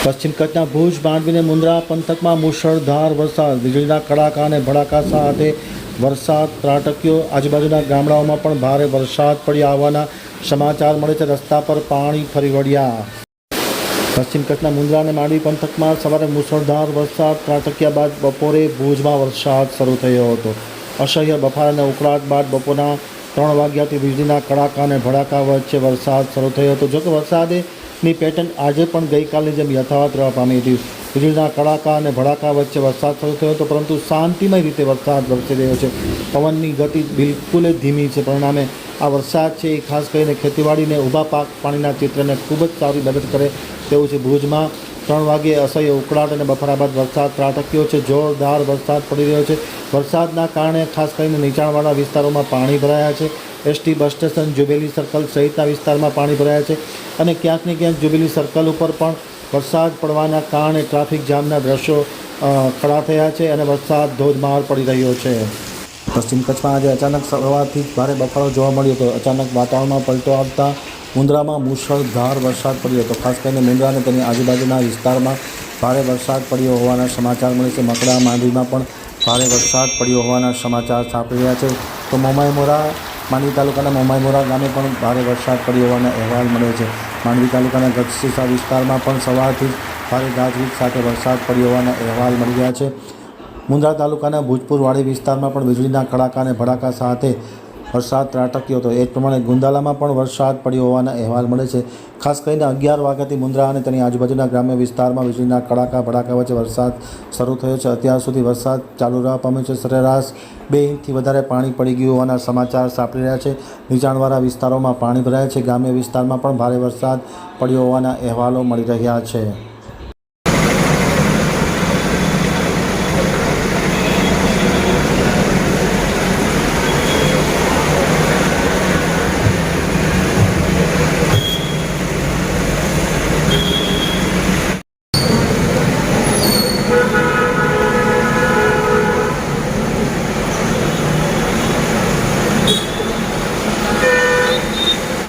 પશ્ચિમ કચ્છના ભુજ માંડવી અને મુન્દ્રા પંથકમાં મુશળધાર વરસાદ, વીજળીના કડાકા અને ભડાકા સાથે વરસાદ ત્રાટક્યો. આજુબાજુના ગામડાઓમાં પણ ભારે વરસાદ પડ્યા હોવાના સમાચાર મળે છે. રસ્તા પર પાણી ફરી વળ્યા. પશ્ચિમ કચ્છના મુન્દ્રા અને માંડવી પંથકમાં સવારે મુશળધાર વરસાદ ત્રાટક્યા બાદ બપોરે ભુજમાં વરસાદ શરૂ થયો હતો. અસહ્ય બફારા અને ઉકળાટ બાદ બપોરના 3 વાગ્યાથી વીજળીના કડાકા અને ભડાકા વચ્ચે વરસાદ શરૂ થયો હતો. જોકે વરસાદની પેટર્ન આજે પણ ગઈકાલની જેમ યથાવત રહેવા પામી હતી. વીજળીના કડાકા અને ભડાકા વચ્ચે વરસાદ શરૂ થયો હતો, પરંતુ શાંતિમય રીતે વરસાદ વરસી રહ્યો છે. પવનની ગતિ બિલકુલ ધીમી છે. પરિણામે આ વરસાદ છે એ ખાસ કરીને ખેતીવાડીને ઊભા પાક પાણીના ચિત્રને ખૂબ જ સારી મદદ કરે તેવું છે. ભુજમાં 3 વાગ્યે અસહ્ય ઉકળાટ અને બફારા બાદ વરસાદ ત્રાટક્યો છે. જોરદાર વરસાદ પડી રહ્યો છે. વરસાદના કારણે ખાસ કરીને નીચાણવાળા વિસ્તારોમાં પાણી ભરાયા છે. ST bus station, jubilee circle સહિતના વિસ્તારમાં પાણી ભરાયા છે અને ક્યાંક ને ક્યાંક જ્યુબિલી સર્કલ ઉપર પણ વરસાદ પડવાના કારણે ટ્રાફિક જામના દ્રશ્યો ખડા થયા છે અને વરસાદ ધોધમાર પડી રહ્યો છે. પશ્ચિમ કચ્છમાં આજે અચાનક સવારથી જ ભારે બફારો જોવા મળ્યો હતો. અચાનક વાતાવરણમાં પલટો આવતા મુન્દ્રામાં મુશળધાર વરસાદ પડ્યો હતો. ખાસ કરીને મુન્દ્રા અને તેની આજુબાજુના વિસ્તારમાં ભારે વરસાદ પડ્યો હોવાના સમાચાર મળે છે. મકડા માંડવીમાં પણ ભારે વરસાદ પડ્યો હોવાના સમાચાર સાંપડી રહ્યા છે. તો મોમાઈમોરા, માંડવી તાલુકાના મોમાઈમોરા ગામે પણ ભારે વરસાદ પડ્યો હોવાના અહેવાલ મળે છે. માંડવી તાલુકાના ગઢસીસા વિસ્તારમાં પણ સવારથી જ ભારે ગાજવીજ સાથે વરસાદ પડ્યો હોવાના અહેવાલ મળી રહ્યા છે. મુન્દ્રા તાલુકાના ભૂજપુરવાડી વિસ્તારમાં પણ વીજળીના કડાકા અને ભડાકા સાથે વરસાદ ત્રાટક્યો હતો. એ જ પ્રમાણે ગુંદાલામાં પણ વરસાદ પડ્યો હોવાના અહેવાલ મળે છે. ખાસ કરીને 11 વાગ્યાથી મુન્દ્રા અને તેની આજુબાજુના ગ્રામ્ય વિસ્તારમાં વીજળીના કડાકા ભડાકા વચ્ચે વરસાદ શરૂ થયો છે. અત્યાર સુધી વરસાદ ચાલુ રહેવા પામ્યો છે. સરેરાશ 2 ઇંચથી વધારે પાણી પડી ગયું હોવાના સમાચાર સાંપડી રહ્યા છે. નીચાણવાળા વિસ્તારોમાં પાણી ભરાયા છે. ગ્રામ્ય વિસ્તારમાં પણ ભારે વરસાદ પડ્યો હોવાના અહેવાલો મળી રહ્યા છે.